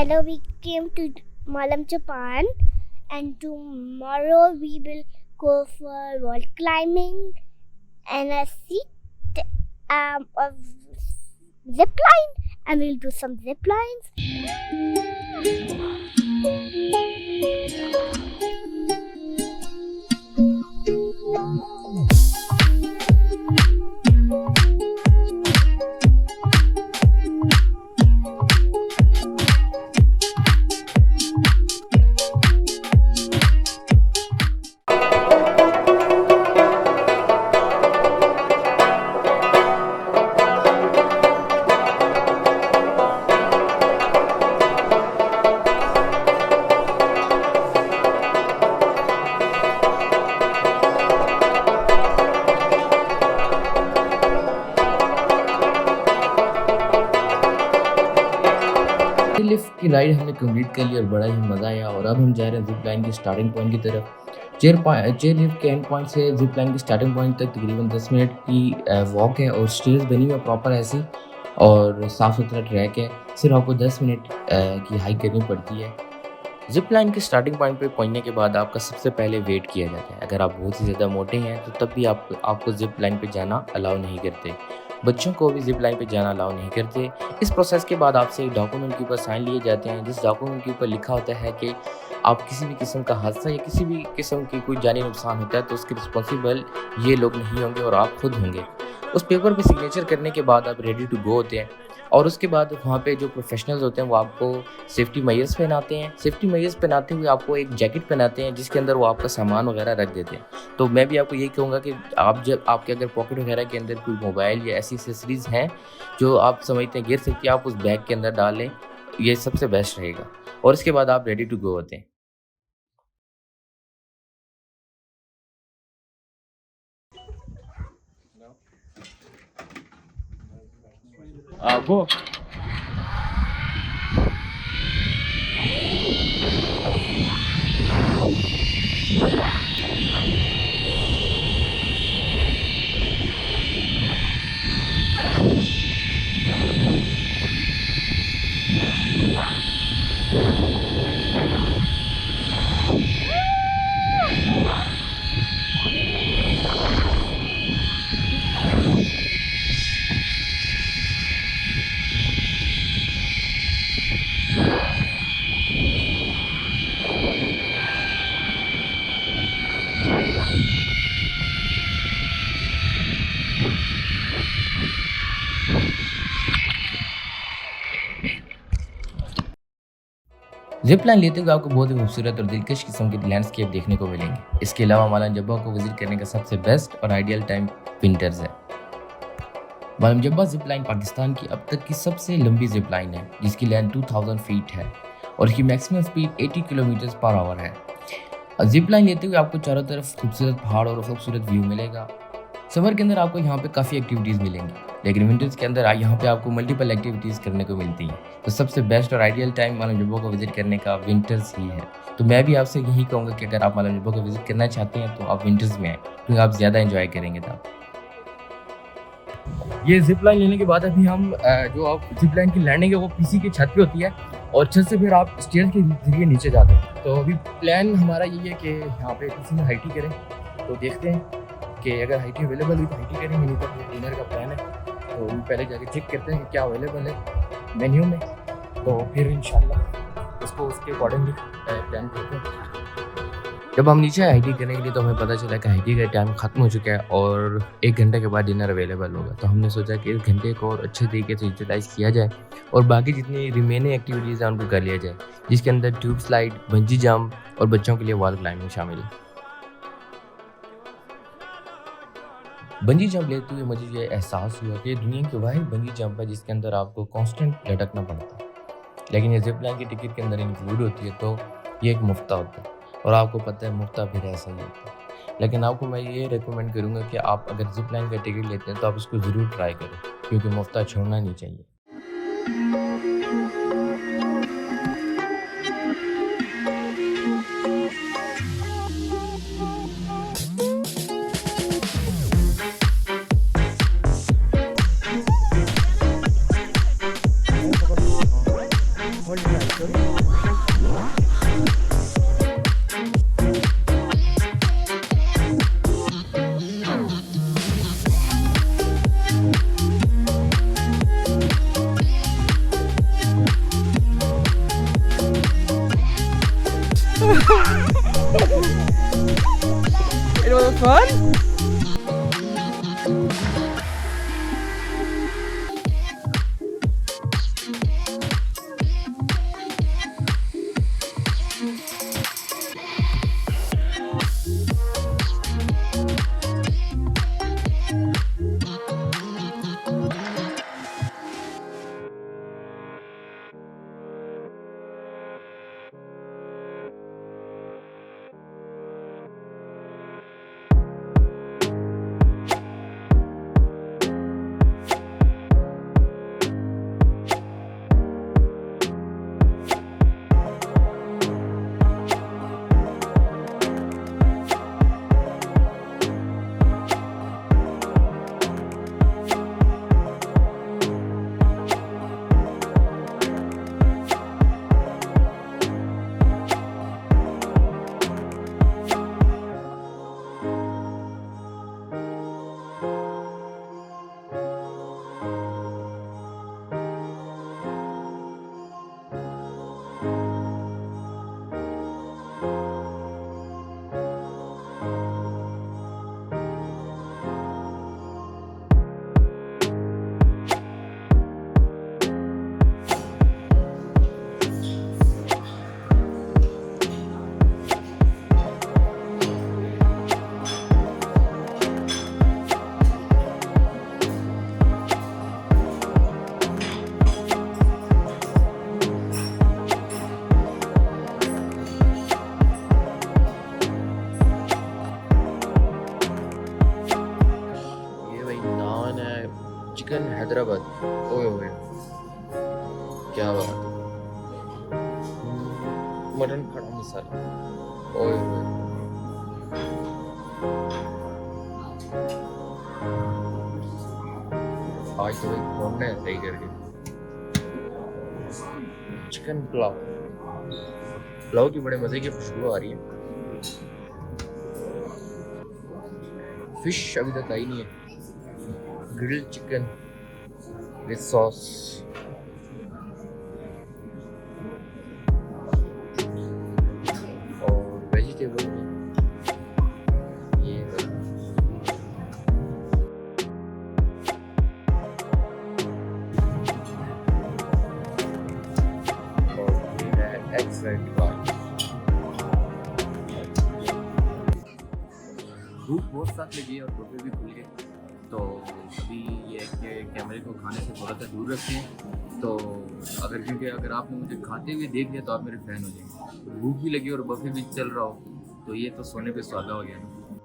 Hello, we came to Malam Japan, and tomorrow we will go for wall climbing and a seat of zip line, and we'll do some zip lines. Lift की ride हमने complete कर ली और बड़ा ही मज़ा आया। और अब हम जा रहे हैं जिप लाइन के स्टार्टिंग पॉइंट की तरफ। चेयर लिफ्ट के एंड पॉइंट से जिप लाइन के स्टार्टिंग पॉइंट तक तकरीबन 10 मिनट की वॉक है और स्टेयर्स बनी हुई है प्रॉपर ऐसी, और साफ़ सुथरा ट्रैक है। सिर्फ आपको 10 मिनट की हाइक करनी पड़ती है। जिप लाइन के स्टार्टिंग पॉइंट पे पहुंचने के बाद आपका सबसे पहले वेट किया जाता है। अगर आप बहुत ही ज़्यादा मोटे हैं तो तब भी आपको जिप लाइन पे जाना अलाउ नहीं करते। बच्चों को भी जिप लाइन पे जाना अलाउ नहीं करते। इस प्रोसेस के बाद आपसे एक डॉक्यूमेंट के ऊपर साइन लिए जाते हैं, जिस डॉक्यूमेंट के ऊपर लिखा होता है कि आप किसी भी किस्म का हादसा या किसी भी किस्म की कोई जानी नुकसान होता है तो उसके रिस्पॉन्सिबल ये लोग नहीं होंगे और आप खुद होंगे। उस पेपर पे सिग्नेचर करने के बाद आप रेडी टू गो होते हैं। और उसके बाद वहाँ पे जो प्रोफेशनल्स होते हैं वो आपको सेफ्टी मेजर्स पहनाते हैं। सेफ्टी मेजर्स पहनाते हुए आपको एक जैकेट पहनाते हैं जिसके अंदर वो आपका सामान वगैरह रख देते हैं। तो मैं भी आपको यही कहूँगा कि आप जब आपके अगर पॉकेट वगैरह के अंदर कोई मोबाइल या ऐसी एक्सेसरीज़ हैं जो आप समझते हैं गिर सकती है, आप उस बैग के अंदर डाल लें, ये सबसे बेस्ट रहेगा। और इसके बाद आप रेडी टू गो होते हैं। Go. जिप लाइन लेते हुए आपको बहुत ही खूबसूरत और दिलकश किस्म के लैंडस्केप देखने को मिलेंगे। इसके अलावा मालम जब्बा को विजिट करने का सबसे बेस्ट और आइडियल टाइम विंटर्स है। मालम जब्बा जिप लाइन पाकिस्तान की अब तक की सबसे लंबी जिप लाइन है, जिसकी लेंथ 2000 फीट है और इसकी maximum speed 80 kilometre per hour है। जिप लाइन लेते हुए आपको चारों तरफ खूबसूरत पहाड़ और खूबसूरत व्यू मिलेगा। समर के अंदर आपको यहाँ पे काफ़ी एक्टिविटीज़ मिलेंगी, लेकिन विंटर्स के अंदर यहाँ पे आपको मल्टीपल एक्टिविटीज़ करने को मिलती हैं। तो सबसे बेस्ट और आइडियल टाइम मालम जब्बा को विजिट करने का विंटर्स ही है। तो मैं भी आपसे यही कहूँगा कि अगर आप मालम जब्बा को विजिट करना चाहते हैं तो आप विंटर्स में आएँ, क्योंकि आप ज़्यादा इंजॉय करेंगे तब। ये जिप लाइन लेने के बाद अभी हम जो आप जिप लाइन की लैंडिंग है वो पीसी की छत पे होती है और छत से फिर आप स्टेयर के जरिए नीचे जाते हैं। तो अभी प्लान हमारा यही है कि यहाँ पे पीसी में हाइटी करें। तो देखते हैं कि अगर हाइटी अवेलेबल हुई तो हाइटी करेंगे, नहीं तो फिर डिनर का प्लान है। तो हम पहले जाके चेक करते हैं कि क्या अवेलेबल है मेन्यू में, तो फिर इंशाल्लाह उसको उसके अकॉर्डिंगली प्लान करते हैं। जब हम नीचे हाइकिंग करने के लिए तो हमें पता चला कि हाइकिंग का टाइम ख़त्म हो चुका है और 1 घंटे के बाद डिनर अवेलेबल होगा। तो हमने सोचा कि इस घंटे को और अच्छे तरीके से यूटिलाइज़ किया जाए और बाकी जितनी रिमेनिंग एक्टिविटीज़ हैं उनको कर लिया जाए, जिसके अंदर ट्यूब स्लाइड, बंजी जंप और बच्चों के लिए वॉल क्लाइंबिंग शामिल है। बंजी जंप लेते हुए मुझे ये एहसास हुआ कि दुनिया की वाहिद बंजी जंप है जिसके अंदर आपको कांस्टेंट लटकना पड़ता है, लेकिन ये जिप लाइन की टिकट के अंदर इंक्लूड होती है, तो ये एक मुफ्ता होता है। और आपको पता है मुफ्ता फिर ऐसा ही होता है। लेकिन आपको मैं ये रेकमेंड करूँगा कि आप अगर जिप लाइन का टिकट लेते हैं तो आप इसको ज़रूर ट्राई करें, क्योंकि मुफ्ता छोड़ना नहीं चाहिए। It was fun. Chicken Hyderabad, ओए ओए क्या बात, मटन खड़ा मसाला, ओए ओए आज तो एक फोन है सही करके। चिकन पुलाव, पुलाव की बड़े मजे की खुशबू आ रही है। फिश अभी तक आई नहीं है। ग्रिल्ड चिकन विद सॉस, और वेजिटेबल ये और ये है एग्स रेड बार। भूख बहुत साथ लगी है और बुफे भी खुल गए, तो अभी ये है कि कैमरे को खाने से थोड़ा सा दूर रखते हैं। तो क्योंकि अगर आपने मुझे खाते हुए देख लिया तो आप मेरे फ़ैन हो जाएंगे। भूख भी लगी और बफे भी चल रहा हो तो ये तो सोने पे सुहागा हो गया ना।